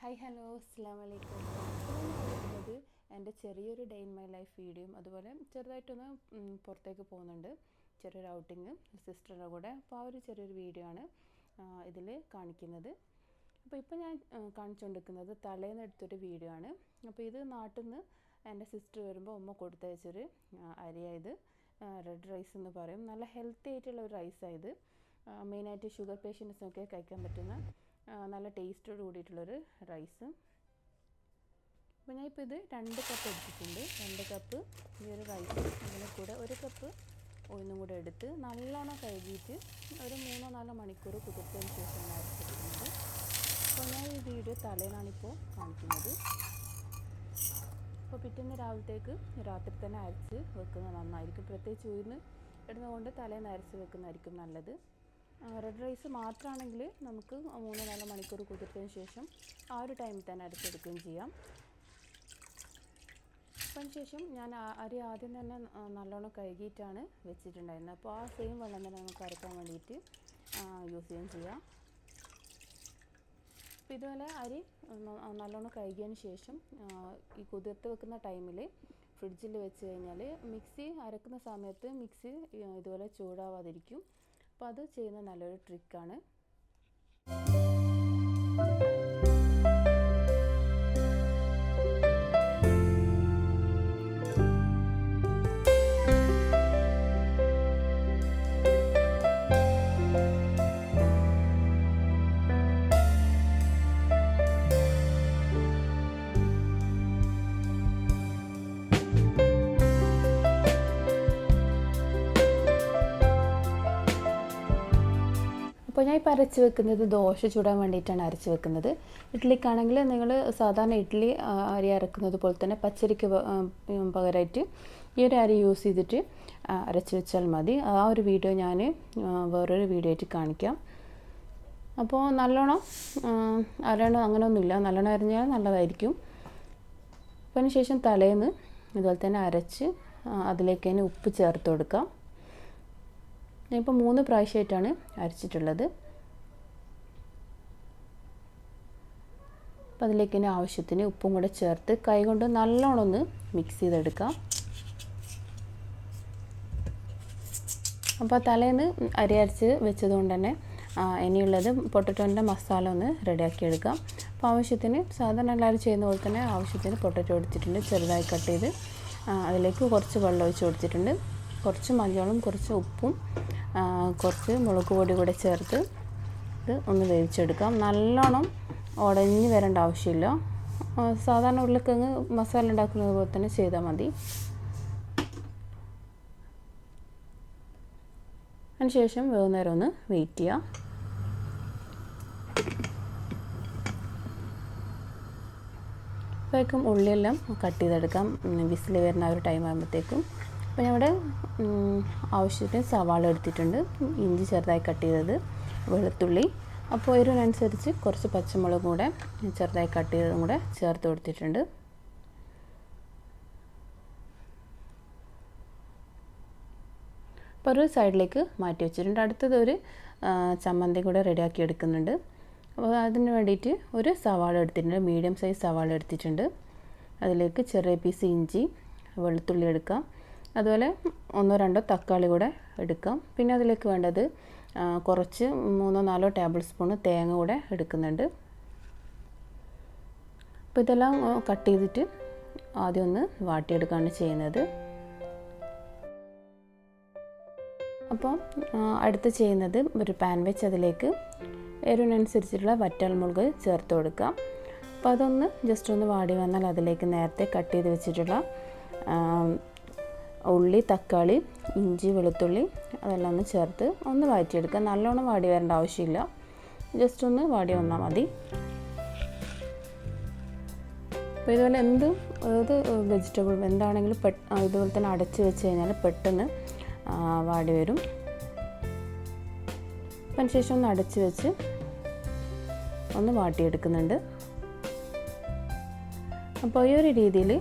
Hi hello അസ്സലാമലൈക്കും. വരുന്നത് എൻ്റെ ചെറിയൊരു ഡേ ഇൻ മൈ ലൈഫ് വീഡിയോയും അതുപോലെ ചെറുതായിട്ടൊന്ന് പുറത്തേക്ക് പോകുന്നുണ്ട്, ചെറിയൊരു ഔട്ടിങ് സിസ്റ്ററുടെ കൂടെ. അപ്പോൾ ആ ഒരു ചെറിയൊരു വീഡിയോ ആണ് ഇതിൽ കാണിക്കുന്നത്. അപ്പോൾ ഇപ്പോൾ ഞാൻ കാണിച്ചുകൊണ്ടിരിക്കുന്നത് തലേന്ന് എടുത്തൊരു വീഡിയോ ആണ്. അപ്പോൾ ഇത് നാട്ടിൽ നിന്ന് എൻ്റെ സിസ്റ്റർ വരുമ്പോൾ ഉമ്മ കൊടുത്തയച്ചൊരു അരിയായത്, റെഡ് റൈസ് എന്ന് പറയും. നല്ല ഹെൽത്തി ആയിട്ടുള്ള ഒരു റൈസായത്. മെയിനായിട്ട് ഷുഗർ പേഷ്യൻസിനൊക്കെ കഴിക്കാൻ പറ്റുന്ന നല്ല ടേസ്റ്റോട് കൂടിയിട്ടുള്ളൊരു റൈസ്. അപ്പോൾ ഞാൻ ഇപ്പോൾ ഇത് 2 കപ്പ് എടുത്തിട്ടുണ്ട്. 2 കപ്പ് ഈ ഒരു റൈസ്, അതിന് കൂടെ 1 കപ്പ് ഉഴുന്നും കൂടെ എടുത്ത് നല്ലോണം കഴുകിയിട്ട് ഒരു 3-4 മണിക്കൂർ കുതിർത്തതിന് ശേഷം അരച്ചെടുക്കുന്നത്. അപ്പോൾ ഞാൻ ഈ വീഡിയോ തലേന്നാണിപ്പോൾ കാണിക്കുന്നത്. അപ്പോൾ പിറ്റേന്ന് രാവിലത്തേക്ക് രാത്രി തന്നെ അരച്ച് വെക്കുന്നത് നന്നായിരിക്കും. പ്രത്യേകിച്ച് ഉഴുന്ന് ഇടുന്നതുകൊണ്ട് തലേന്ന് അരച്ച് വെക്കുന്നതായിരിക്കും നല്ലത്. റെഡ് റൈസ് മാത്രമാണെങ്കിൽ നമുക്ക് 3-4 മണിക്കൂർ കുതിർത്തതിന് ശേഷം ആ ഒരു ടൈമിൽ തന്നെ അരച്ചെടുക്കുകയും ചെയ്യാം. അതിന് ശേഷം ഞാൻ അരി ആദ്യം തന്നെ നല്ലോണം കഴുകിയിട്ടാണ് വെച്ചിട്ടുണ്ടായിരുന്നത്. അപ്പോൾ ആ സെയിം വെള്ളം തന്നെ നമുക്ക് അരക്കാൻ വേണ്ടിയിട്ട് യൂസ് ചെയ്യുകയും ചെയ്യാം. അപ്പോൾ ഇതുപോലെ അരി നല്ലോണം കഴുകിയതിന് ശേഷം ഈ കുതിർത്ത് വെക്കുന്ന ടൈമിൽ ഫ്രിഡ്ജിൽ വെച്ച് കഴിഞ്ഞാൽ മിക്സി അരക്കുന്ന സമയത്ത് മിക്സി ഇതുപോലെ ചൂടാവാതിരിക്കും. അപ്പോൾ അത് ചെയ്യുന്ന നല്ലൊരു ട്രിക്കാണ്. അപ്പോൾ ഞാൻ ഇപ്പോൾ അരച്ച് വെക്കുന്നത് ദോശ ചുടാൻ വേണ്ടിയിട്ടാണ് അരച്ച് വെക്കുന്നത്. ഇഡ്ഡലിക്കാണെങ്കിൽ നിങ്ങൾ സാധാരണ ഇഡ്ഡലി അരി അരക്കുന്നത് പോലെ തന്നെ പച്ചരിക്ക് പകരമായിട്ട് ഈ ഒരു അരി യൂസ് ചെയ്തിട്ട് അരച്ച് വെച്ചാൽ മതി. ആ ഒരു വീഡിയോ ഞാൻ വേറൊരു വീഡിയോ ആയിട്ട് കാണിക്കാം. അപ്പോൾ നല്ലോണം അരണം അങ്ങനെയൊന്നുമില്ല, നല്ലോണം അരിഞ്ഞാൽ നല്ലതായിരിക്കും. അപ്പോൾ അതിന് ശേഷം തലേന്ന് ഇതുപോലെ തന്നെ അരച്ച് അതിലേക്ക് തന്നെ ഉപ്പ് ചേർത്ത് കൊടുക്കാം. ഞാനിപ്പോൾ 3 പ്രാവശ്യമായിട്ടാണ് അരച്ചിട്ടുള്ളത്. അപ്പോൾ അതിലേക്ക് തന്നെ ആവശ്യത്തിന് ഉപ്പും കൂടെ ചേർത്ത് കൈകൊണ്ട് നല്ലോണം ഒന്ന് മിക്സ് ചെയ്തെടുക്കാം. അപ്പോൾ തലേന്ന് അരി അരച്ച് വെച്ചതുകൊണ്ട് തന്നെ ഇനിയുള്ളത് പൊട്ടറ്റോൻ്റെ മസാല ഒന്ന് റെഡിയാക്കി എടുക്കാം. അപ്പോൾ ആവശ്യത്തിന് സാധാരണ എല്ലാവരും ചെയ്യുന്ന പോലെ തന്നെ ആവശ്യത്തിന് പൊട്ടറ്റോ എടുത്തിട്ടുണ്ട്, ചെറുതായി കട്ട് ചെയ്ത് അതിലേക്ക് കുറച്ച് വെള്ളം ഒഴിച്ച് കൊടുത്തിട്ടുണ്ട്. കുറച്ച് മഞ്ഞളും കുറച്ച് ഉപ്പും കുറച്ച് മുളക് പൊടി കൂടെ ചേർത്ത് ഇത് ഒന്ന് വേവിച്ചെടുക്കാം. നല്ലോണം ഉടഞ്ഞ് വരേണ്ട ആവശ്യമില്ല, സാധാരണ ഉരുളക്കിഴങ്ങ് മസാല ഉണ്ടാക്കുന്നത് പോലെ തന്നെ ചെയ്താൽ മതി. അതിനുശേഷം വേവുന്നേരം ഒന്ന് വെയിറ്റ് ചെയ്യാം. അപ്പോഴേക്കും ഉള്ളിയെല്ലാം കട്ട് ചെയ്തെടുക്കാം, വിസിൽ വരുന്ന ആ ഒരു ടൈം ആകുമ്പോഴത്തേക്കും. അപ്പോൾ ഞാൻ ഇവിടെ ആവശ്യത്തിന് സവാള എടുത്തിട്ടുണ്ട്, ഇഞ്ചി ചെറുതായി കട്ട് ചെയ്തത്, വെളുത്തുള്ളി, അപ്പോൾ എരിവിനനുസരിച്ച് കുറച്ച് പച്ചമുളകും കൂടെ ചെറുതായി കട്ട് ചെയ്തതും കൂടെ ചേർത്ത് കൊടുത്തിട്ടുണ്ട്. അപ്പോൾ ഒരു സൈഡിലേക്ക് മാറ്റി വെച്ചിട്ടുണ്ട്. അടുത്തത് ഒരു ചമ്മന്തി കൂടെ റെഡിയാക്കി എടുക്കുന്നുണ്ട്. അപ്പോൾ അതിന് വേണ്ടിയിട്ട് ഒരു സവാള എടുത്തിട്ടുണ്ട്, മീഡിയം സൈസ് സവാള എടുത്തിട്ടുണ്ട്. അതിലേക്ക് ചെറിയ പീസ് ഇഞ്ചി, വെളുത്തുള്ളി എടുക്കാം, അതുപോലെ 1-2 തക്കാളി കൂടെ എടുക്കാം. പിന്നെ അതിലേക്ക് വേണ്ടത് കുറച്ച് 3-4 ടേബിൾ സ്പൂൺ തേങ്ങ കൂടെ എടുക്കുന്നുണ്ട്. അപ്പോൾ ഇതെല്ലാം കട്ട് ചെയ്തിട്ട് ആദ്യം ഒന്ന് വാട്ടിയെടുക്കുകയാണ് ചെയ്യുന്നത്. അപ്പോൾ അടുത്ത് ചെയ്യുന്നത് ഒരു പാൻ വെച്ച് അതിലേക്ക് എരിവിനനുസരിച്ചുള്ള വറ്റൽമുളക് ചേർത്ത് കൊടുക്കാം. അപ്പോൾ അതൊന്ന് ജസ്റ്റ് ഒന്ന് വാടി വന്നാൽ അതിലേക്ക് നേരത്തെ കട്ട് ചെയ്ത് വെച്ചിട്ടുള്ള ഉള്ളി, തക്കാളി, ഇഞ്ചി, വെളുത്തുള്ളി അതെല്ലാം ഒന്ന് ചേർത്ത് ഒന്ന് വഴറ്റിയെടുക്കുക. നല്ലോണം വാടി വരേണ്ട ആവശ്യമില്ല, ജസ്റ്റ് ഒന്ന് വാടി വന്നാൽ മതി. അപ്പോൾ ഇതുപോലെ ഏത് വെജിറ്റബിൾ എന്താണെങ്കിലും ഇതുപോലെ തന്നെ അടച്ച് വെച്ച് കഴിഞ്ഞാൽ പെട്ടെന്ന് വാടി വരും. അതിന് ശേഷം ഒന്ന് അടച്ച് വെച്ച് ഒന്ന് വാട്ടിയെടുക്കുന്നുണ്ട്. അപ്പോൾ ഈ ഒരു രീതിയിൽ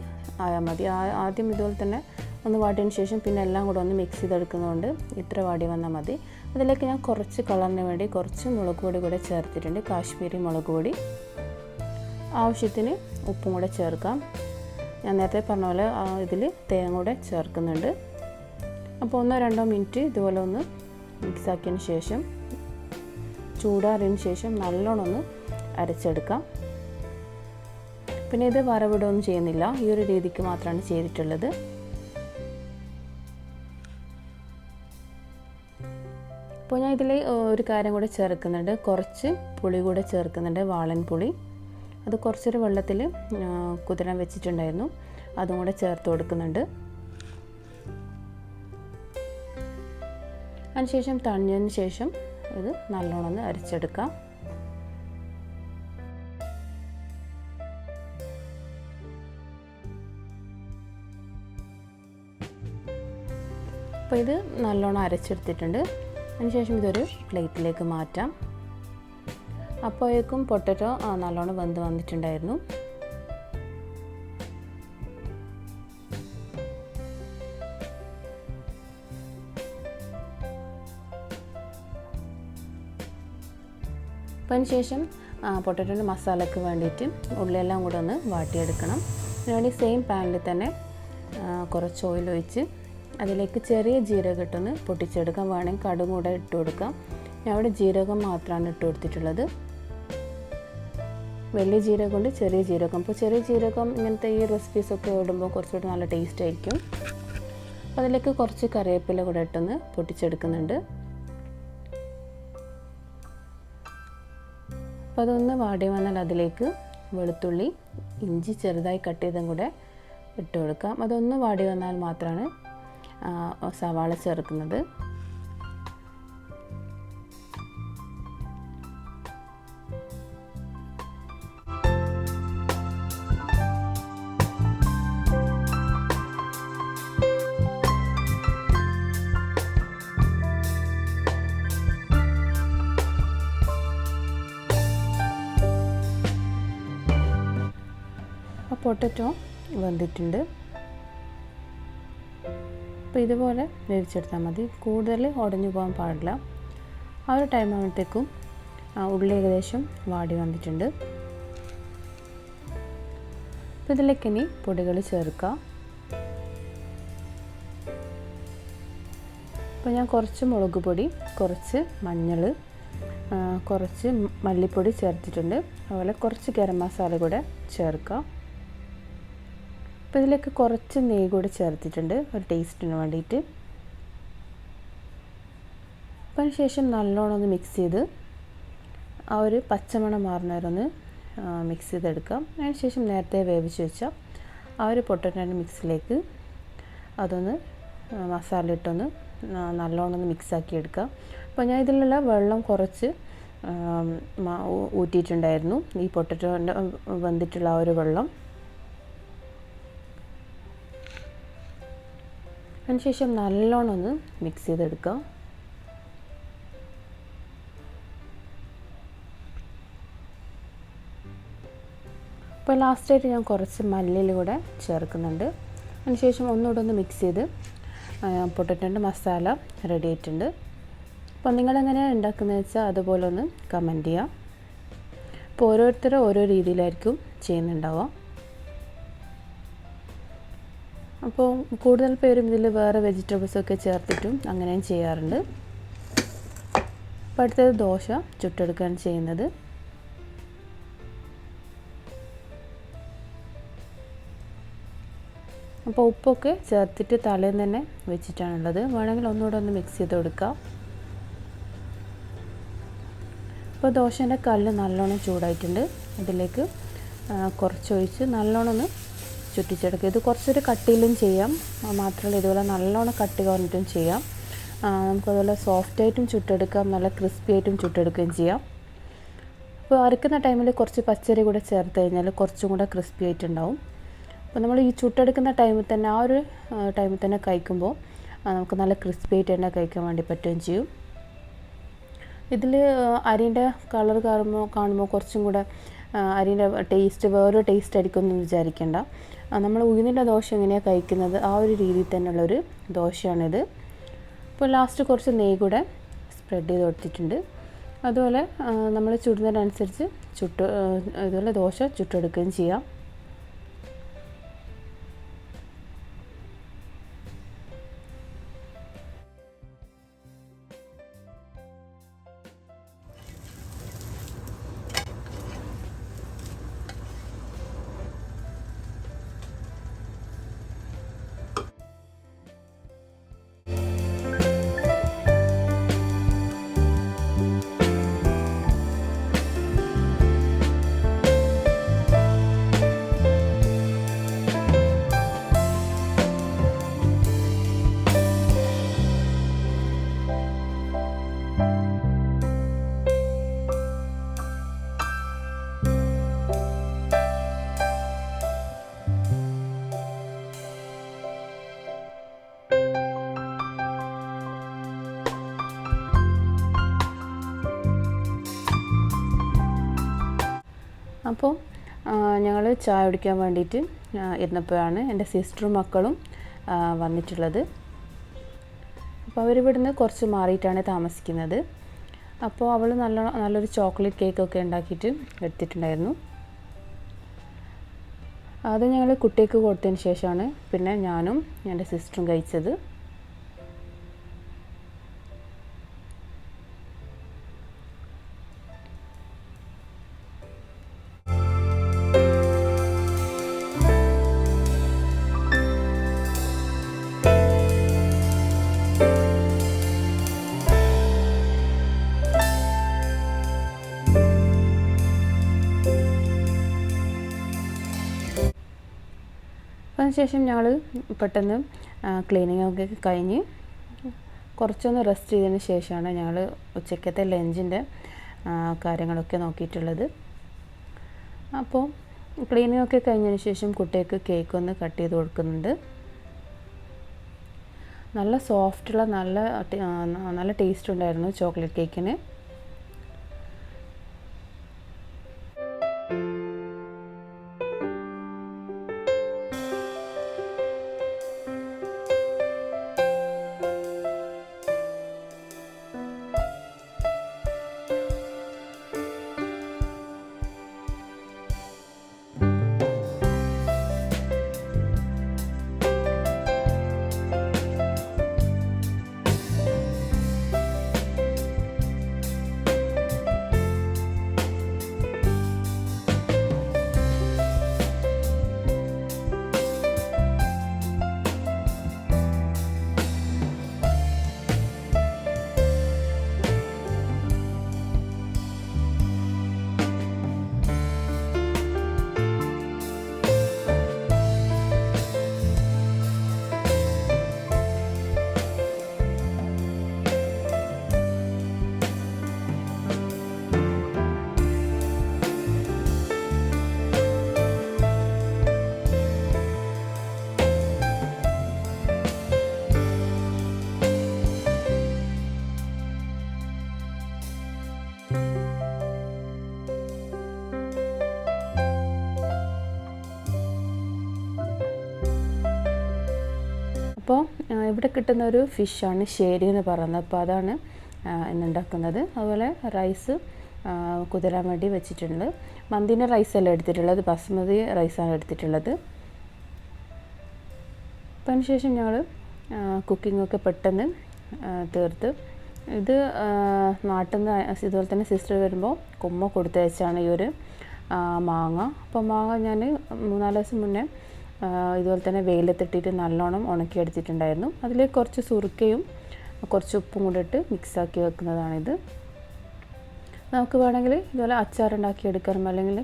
ആയാൽ മതി. ആദ്യം ഇതുപോലെ തന്നെ ഒന്ന് വാട്ടിയതിന് ശേഷം പിന്നെ എല്ലാം കൂടെ ഒന്ന് മിക്സ് ചെയ്തെടുക്കുന്നതുകൊണ്ട് ഇത്ര വാടി വന്നാൽ മതി. അതിലേക്ക് ഞാൻ കുറച്ച് കളറിന് വേണ്ടി കുറച്ച് മുളക് പൊടി കൂടെ ചേർത്തിട്ടുണ്ട്, കാശ്മീരി മുളക് പൊടി. ആവശ്യത്തിന് ഉപ്പും കൂടെ ചേർക്കാം. ഞാൻ നേരത്തെ പറഞ്ഞ പോലെ ഇതിൽ തേങ്ങ കൂടെ ചേർക്കുന്നുണ്ട്. അപ്പോൾ 1-2 മിനിറ്റ് ഇതുപോലെ ഒന്ന് മിക്സാക്കിയതിന് ശേഷം ചൂടാറിയതിന് ശേഷം നല്ലോണം ഒന്ന് അരച്ചെടുക്കാം. പിന്നെ ഇത് വറവിടൊന്നും ചെയ്യുന്നില്ല, ഈ ഒരു രീതിക്ക് മാത്രമാണ് ചെയ്തിട്ടുള്ളത്. അപ്പോൾ ഞാൻ ഇതിൽ ഒരു കാര്യം കൂടെ ചേർക്കുന്നുണ്ട്, കുറച്ച് പുളി കൂടെ ചേർക്കുന്നുണ്ട്, വാളൻ പുളി. അത് കുറച്ചൊരു വെള്ളത്തിൽ കുതിരാൻ വെച്ചിട്ടുണ്ടായിരുന്നു, അതും കൂടെ ചേർത്ത് കൊടുക്കുന്നുണ്ട്. അതിനുശേഷം തണിഞ്ഞതിന് ശേഷം ഇത് നല്ലോണം ഒന്ന് അരച്ചെടുക്കാം. അപ്പോൾ ഇത് നല്ലോണം അരച്ചെടുത്തിട്ടുണ്ട്. അതിനുശേഷം ഇതൊരു പ്ലേറ്റിലേക്ക് മാറ്റാം. അപ്പോഴേക്കും പൊട്ടറ്റോ നല്ലോണം വെന്ത് വന്നിട്ടുണ്ടായിരുന്നു. അപ്പോൾ അതിനുശേഷം പൊട്ടറ്റോൻ്റെ മസാലയ്ക്ക് വേണ്ടിയിട്ട് ഉള്ളിയെല്ലാം കൂടെ ഒന്ന് വാട്ടിയെടുക്കണം. അതിനുവേണ്ടി സെയിം പാനിൽ തന്നെ കുറച്ച് ഓയിൽ ഒഴിച്ച് അതിലേക്ക് ചെറിയ ജീരകം ഇട്ടൊന്ന് പൊട്ടിച്ചെടുക്കാം. വേണമെങ്കിൽ കടുകും കൂടെ ഇട്ട് കൊടുക്കാം. ഞാൻ അവിടെ ജീരകം മാത്രമാണ് ഇട്ട് കൊടുത്തിട്ടുള്ളത്. വലിയ ജീരകം കൊണ്ട് ചെറിയ ജീരകം. അപ്പോൾ ചെറിയ ജീരകം ഇങ്ങനത്തെ ഈ റെസിപ്പീസൊക്കെ ഇടുമ്പോൾ കുറച്ചുകൂടി നല്ല ടേസ്റ്റ് ആയിരിക്കും. അപ്പോൾ അതിലേക്ക് കുറച്ച് കറിവേപ്പില കൂടെ ഇട്ടൊന്ന് പൊട്ടിച്ചെടുക്കുന്നുണ്ട്. അപ്പോൾ അതൊന്ന് വാടി വന്നാൽ അതിലേക്ക് വെളുത്തുള്ളി, ഇഞ്ചി ചെറുതായി കട്ട് ചെയ്തും കൂടെ ഇട്ട് കൊടുക്കാം. അതൊന്ന് വാടി വന്നാൽ മാത്രമാണ് സവാള ചേർക്കുന്നത്. പൊട്ടറ്റോ വെന്തിട്ടുണ്ട്. അപ്പോൾ ഇതുപോലെ വേവിച്ചെടുത്താൽ മതി, കൂടുതൽ ഉടഞ്ഞു പോകാൻ പാടില്ല. ആ ഒരു ടൈം ആകുമ്പോഴത്തേക്കും ഉള്ളി ഏകദേശം വാടി വന്നിട്ടുണ്ട്. അപ്പോൾ ഇതിലേക്ക് ഇനി പൊടികൾ ചേർക്കാം. അപ്പോൾ ഞാൻ കുറച്ച് മുളക് പൊടി, കുറച്ച് മഞ്ഞൾ, കുറച്ച് മല്ലിപ്പൊടി ചേർത്തിട്ടുണ്ട്. അതുപോലെ കുറച്ച് ഗരം മസാല കൂടെ ചേർക്കാം. അപ്പോൾ ഇതിലേക്ക് കുറച്ച് നെയ്യ് കൂടി ചേർത്തിട്ടുണ്ട് ഒരു ടേസ്റ്റിന് വേണ്ടിയിട്ട്. അപ്പോൾ അതിന് ശേഷം നല്ലോണം ഒന്ന് മിക്സ് ചെയ്ത് ആ ഒരു പച്ചമണം മാറുന്ന വരെ ഒന്ന് മിക്സ് ചെയ്തെടുക്കാം. അതിന് ശേഷം നേരത്തെ വേവിച്ച് വെച്ച ആ ഒരു പൊട്ടറ്റോൻ്റെ മിക്സിലേക്ക് അതൊന്ന് മസാല ഇട്ടൊന്ന് നല്ലോണം ഒന്ന് മിക്സാക്കി എടുക്കാം. അപ്പോൾ ഞാൻ ഇതിലുള്ള വെള്ളം കുറച്ച് ഊറ്റിയിട്ടുണ്ടായിരുന്നു, ഈ പൊട്ടറ്റോൻ്റെ വെന്തിട്ടുള്ള ആ ഒരു വെള്ളം. അതിനുശേഷം നല്ലോണം ഒന്ന് മിക്സ് ചെയ്തെടുക്കാം. അപ്പോൾ ലാസ്റ്റായിട്ട് ഞാൻ കുറച്ച് മല്ലിയില കൂടെ ചേർക്കുന്നുണ്ട്. അതിനുശേഷം ഒന്നുകൂടെ ഒന്ന് മിക്സ് ചെയ്ത് പൊട്ടറ്റോൻ്റെ മസാല റെഡി ആയിട്ടുണ്ട്. അപ്പോൾ നിങ്ങളെങ്ങനെയാണ് ഉണ്ടാക്കുന്നത് വെച്ചാൽ അതുപോലെ ഒന്ന് കമൻറ്റ് ചെയ്യാം. അപ്പോൾ ഓരോരുത്തരും ഓരോ രീതിയിലായിരിക്കും ചെയ്യുന്നുണ്ടാവുക. അപ്പോൾ കൂടുതൽ പേരും ഇതിൽ വേറെ വെജിറ്റബിൾസൊക്കെ ചേർത്തിട്ടും അങ്ങനെയും ചെയ്യാറുണ്ട്. അപ്പോൾ അടുത്തത് ദോശ ചുട്ടെടുക്കുകയാണ് ചെയ്യുന്നത്. അപ്പോൾ ഉപ്പൊക്കെ ചേർത്തിട്ട് തലേന്ന് തന്നെ വെച്ചിട്ടാണുള്ളത്. വേണമെങ്കിൽ ഒന്നുകൂടെ ഒന്ന് മിക്സ് ചെയ്ത് കൊടുക്കാം. അപ്പോൾ ദോശേൻ്റെ കല്ല് നല്ലോണം ചൂടായിട്ടുണ്ട്. ഇതിലേക്ക് കുറച്ചൊഴിച്ച് നല്ലോണം ഒന്ന് ചുറ്റിച്ചെടുക്കുക. ഇത് കുറച്ചൊരു കട്ടിയിലും ചെയ്യാം, മാത്രമല്ല ഇതുപോലെ നല്ലോണം കട്ടി കുറഞ്ഞിട്ടും ചെയ്യാം. നമുക്കതുപോലെ സോഫ്റ്റായിട്ടും ചുട്ടെടുക്കാം, നല്ല ക്രിസ്പി ആയിട്ടും ചുട്ടെടുക്കുകയും ചെയ്യാം. അപ്പോൾ അരക്കുന്ന ടൈമിൽ കുറച്ച് പച്ചരി കൂടെ ചേർത്ത് കഴിഞ്ഞാൽ കുറച്ചും കൂടെ ക്രിസ്പി ആയിട്ടുണ്ടാവും. അപ്പോൾ നമ്മൾ ഈ ചുട്ടെടുക്കുന്ന ടൈമിൽ തന്നെ ആ ഒരു ടൈമിൽ തന്നെ കഴിക്കുമ്പോൾ നമുക്ക് നല്ല ക്രിസ്പി ആയിട്ട് തന്നെ കഴിക്കാൻ വേണ്ടി പറ്റുകയും ചെയ്യും. ഇതിൽ അരിൻ്റെ കളർ കാണുമ്പോൾ കുറച്ചും കൂടെ അരിൻ്റെ ടേസ്റ്റ് വേറൊരു ടേസ്റ്റ് ആയിരിക്കും എന്ന് വിചാരിക്കേണ്ട. നമ്മൾ ഉഴുന്നിൻ്റെ ദോശ എങ്ങനെയാണ് കഴിക്കുന്നത് ആ ഒരു രീതിയിൽ തന്നെയുള്ളൊരു ദോശയാണിത്. അപ്പോൾ ലാസ്റ്റ് കുറച്ച് നെയ്യ് കൂടെ സ്പ്രെഡ് ചെയ്ത് കൊടുത്തിട്ടുണ്ട്. അതുപോലെ നമ്മൾ ചുടുന്നതിനനുസരിച്ച് ഇതുപോലെ ദോശ ചുട്ടെടുക്കുകയും ചെയ്യാം. അപ്പോൾ ഞങ്ങൾ ചായ കുടിക്കാൻ വേണ്ടിയിട്ട് ഇരുന്നപ്പോഴാണ് എൻ്റെ സിസ്റ്ററും മക്കളും വന്നിട്ടുള്ളത്. അപ്പോൾ അവരിവിടുന്ന് കുറച്ച് മാറിയിട്ടാണ് താമസിക്കുന്നത്. അപ്പോൾ അവൾ നല്ലൊരു ചോക്ലേറ്റ് കേക്കൊക്കെ ഉണ്ടാക്കിയിട്ട് എടുത്തിട്ടുണ്ടായിരുന്നു. അത് ഞങ്ങൾ കുട്ടിക്ക് കൊടുത്തതിന് ശേഷമാണ് പിന്നെ ഞാനും എൻ്റെ സിസ്റ്ററും കഴിച്ചത്. അതിനുശേഷം ഞങ്ങൾ പെട്ടെന്ന് ക്ലീനിങ്ങൊക്കെ കഴിഞ്ഞ് കുറച്ചൊന്ന് റെസ്റ്റ് ചെയ്തതിന് ശേഷമാണ് ഞങ്ങൾ ഉച്ചക്കത്തെ ലഞ്ചിൻ്റെ കാര്യങ്ങളൊക്കെ നോക്കിയിട്ടുള്ളത്. അപ്പോൾ ക്ലീനിങ്ങൊക്കെ കഴിഞ്ഞതിന് ശേഷം കുട്ടിക്ക് കേക്ക് ഒന്ന് കട്ട് ചെയ്ത് കൊടുക്കുന്നുണ്ട്. നല്ല സോഫ്റ്റുള്ള നല്ല ടേസ്റ്റ് ഉണ്ടായിരുന്നു ചോക്ലേറ്റ് കേക്കിന്. അപ്പോൾ ഇവിടെ കിട്ടുന്ന ഒരു ഫിഷാണ് ശേരി എന്ന് പറയുന്നത്. അപ്പോൾ അതാണ് ഇന്നുണ്ടാക്കുന്നത്. അതുപോലെ റൈസ് കുതിരാൻ വേണ്ടി വെച്ചിട്ടുണ്ട്. മന്തിൻ്റെ റൈസല്ല എടുത്തിട്ടുള്ളത്, ബസ്മതി റൈസാണ് എടുത്തിട്ടുള്ളത്. അപ്പോൾ അതിനുശേഷം ഞങ്ങൾ കുക്കിങ്ങൊക്കെ പെട്ടെന്ന് തീർത്ത് ഇത് നാട്ടിൽ നിന്ന് ഇതുപോലെ തന്നെ സിസ്റ്റർ വരുമ്പോൾ കുമ്മ കൊടുത്തയച്ചാണ് ഈ ഒരു മാങ്ങ. അപ്പോൾ മാങ്ങ ഞാൻ 3-4 ദിവസം മുന്നേ ഇതുപോലെ തന്നെ വെയിലത്തിട്ടിട്ട് നല്ലോണം ഉണക്കിയെടുത്തിട്ടുണ്ടായിരുന്നു. അതിലേക്ക് കുറച്ച് സുറുക്കയും കുറച്ച് ഉപ്പും കൂടെ ഇട്ട് മിക്സാക്കി വെക്കുന്നതാണിത്. നമുക്ക് വേണമെങ്കിൽ ഇതുപോലെ അച്ചാറുണ്ടാക്കി എടുക്കാനും അല്ലെങ്കിൽ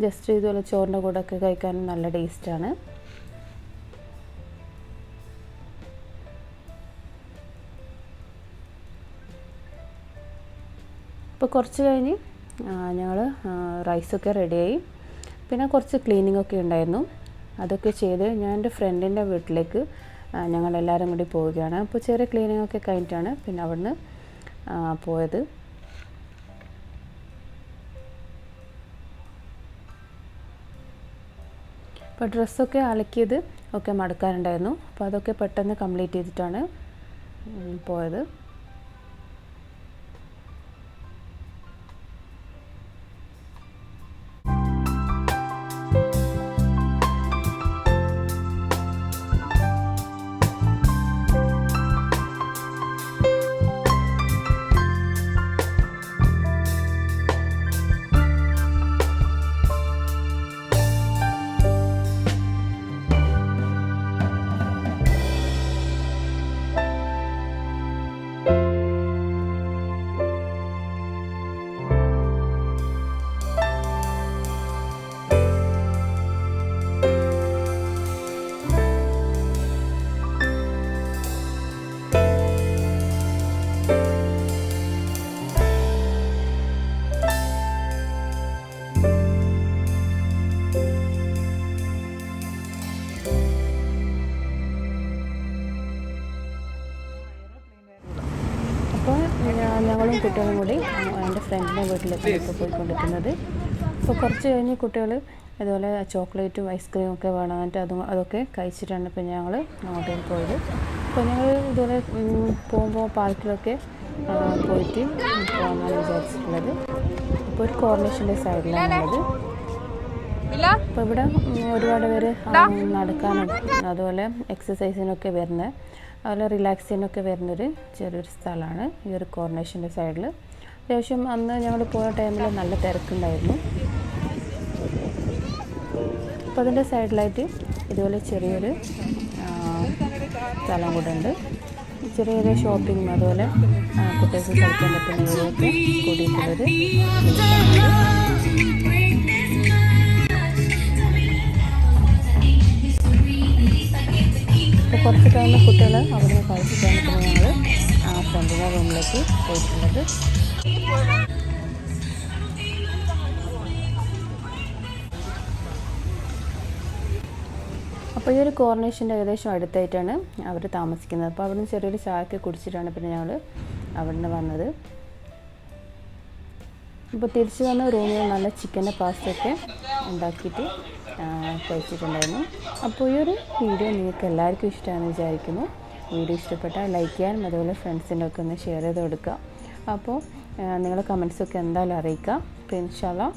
ജസ്റ്റ് ഇതുപോലെ ചോറിൻ്റെ കൂടെ ഒക്കെ കഴിക്കാനും നല്ല ടേസ്റ്റാണ്. അപ്പോൾ കുറച്ച് കഴിഞ്ഞ് ഞങ്ങൾ റൈസൊക്കെ റെഡിയായി. പിന്നെ കുറച്ച് ക്ലീനിങ്ങൊക്കെ ഉണ്ടായിരുന്നു. അതൊക്കെ ചെയ്ത് ഞാൻ എൻ്റെ ഫ്രണ്ടിൻ്റെ വീട്ടിലേക്ക് ഞങ്ങളെല്ലാവരും കൂടി പോവുകയാണ്. അപ്പോൾ ചെറിയ ക്ലീനിങ്ങൊക്കെ കഴിഞ്ഞിട്ടാണ് പിന്നെ അവിടുന്ന് പോയത്. അപ്പോൾ ഡ്രസ്സൊക്കെ അലക്കിയത് ഒക്കെ മടക്കാനുണ്ടായിരുന്നു. അപ്പോൾ അതൊക്കെ പെട്ടെന്ന് കംപ്ലീറ്റ് ചെയ്തിട്ടാണ് പോയത്. കുട്ടികളും കൂടി എൻ്റെ ഫ്രണ്ടിൻ്റെ വീട്ടിലേക്കാണ് ഇപ്പോൾ പോയിക്കൊണ്ടിരിക്കുന്നത്. അപ്പോൾ കുറച്ച് കഴിഞ്ഞ് കുട്ടികൾ അതുപോലെ ചോക്ലേറ്റും ഐസ്ക്രീമും ഒക്കെ വേണം, എന്നിട്ട് അതൊക്കെ കഴിച്ചിട്ടാണ് ഇപ്പോൾ ഞങ്ങൾ അങ്ങോട്ടേക്ക് പോയത്. അപ്പോൾ ഞങ്ങൾ ഇതുപോലെ പോകുമ്പോൾ പാർക്കിലൊക്കെ പോയിട്ട് പോകാനാണ് വിചാരിച്ചിട്ടുള്ളത്. ഇപ്പോൾ ഒരു കോർണേഷൻ്റെ സൈഡിലാണുള്ളത്. അപ്പോൾ ഇവിടെ ഒരുപാട് പേര് നടക്കാനും അതുപോലെ എക്സസൈസിനൊക്കെ വരുന്നത്, അതുപോലെ റിലാക്സ് ചെയ്യാനൊക്കെ വരുന്നൊരു ചെറിയൊരു സ്ഥലമാണ് ഈ ഒരു കോർണേഷൻ്റെ സൈഡിൽ. അത്യാവശ്യം അന്ന് ഞങ്ങൾ പോയ ടൈമിൽ നല്ല തിരക്കുണ്ടായിരുന്നു. അപ്പോൾ അതിൻ്റെ സൈഡിലായിട്ട് ഇതുപോലെ ചെറിയൊരു സ്ഥലം കൂടെ ഉണ്ട്. ചെറിയ ചെറിയ ഷോപ്പിംഗ് അതുപോലെ കുട്ടികൾക്ക് കളിക്കാൻ പറ്റുന്ന ഏരിയയൊക്കെ കൂടിയിട്ടുള്ളൊരു അപ്പോൾ കുറച്ച് ടൈം കുട്ടികൾ അവിടെ നിന്ന് കളിച്ചിട്ടാണ് പിന്നെ ഞങ്ങൾ ഫ്രണ്ടിൻ്റെ റൂമിലേക്ക് പോയിട്ടുള്ളത്. അപ്പോൾ ഈ ഒരു കോർണേഷൻ്റെ ഏകദേശം അടുത്തായിട്ടാണ് അവർ താമസിക്കുന്നത്. അപ്പോൾ അവിടെ നിന്ന് ചെറിയൊരു ചായയൊക്കെ കുടിച്ചിട്ടാണ് പിന്നെ ഞങ്ങൾ അവിടെ നിന്ന് വന്നത്. ഇപ്പോൾ തിരിച്ച് വന്ന റൂമിൽ നല്ല ചിക്കൻ്റെ പാസ്റ്റയൊക്കെ ഉണ്ടാക്കിയിട്ട് കഴിച്ചിട്ടുണ്ടായിരുന്നു. അപ്പോൾ ഈ ഒരു വീഡിയോ നിങ്ങൾക്ക് എല്ലാവർക്കും ഇഷ്ടമാണെന്ന് വിചാരിക്കുന്നു. വീഡിയോ ഇഷ്ടപ്പെട്ടാൽ ലൈക്ക് ചെയ്യാനും അതുപോലെ ഫ്രണ്ട്സിൻ്റെ ഒക്കെ ഒന്ന് ഷെയർ ചെയ്ത് കൊടുക്കുക. അപ്പോൾ നിങ്ങളുടെ കമൻസൊക്കെ എന്തായാലും അറിയിക്കുക. അപ്പോൾ ഇൻഷാ അല്ലാഹ്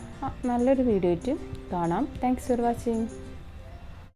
നല്ലൊരു വീഡിയോ ആയിട്ട് കാണാം. Thanks for watching.